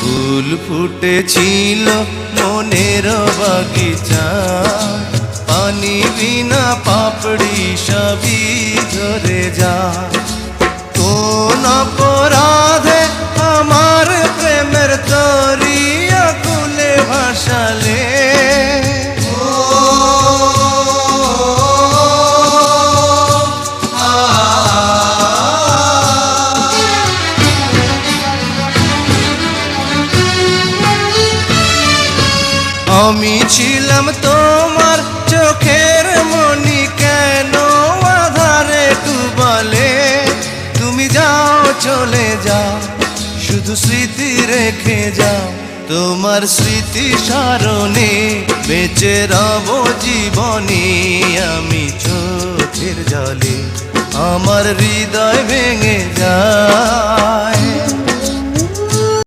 ফুল ফুটেছিল মনের বাগিচা, পানি বিনা পাপড়ি সবই ঝরে যা। কোন অপরাধে আমার প্রেমের তরি আকুলে ভাসালে, আমি ছিলাম তোমার চোখের মনি, কেন আধারে ডুবালে? তুমি যাও চলে যাও, শুধু স্মৃতি রেখে যাও। তোমার স্মৃতি স্মরণে বেঁচে রব জীবনে। আমি চোখের জলে আমার হৃদয় ভেঙে যায়।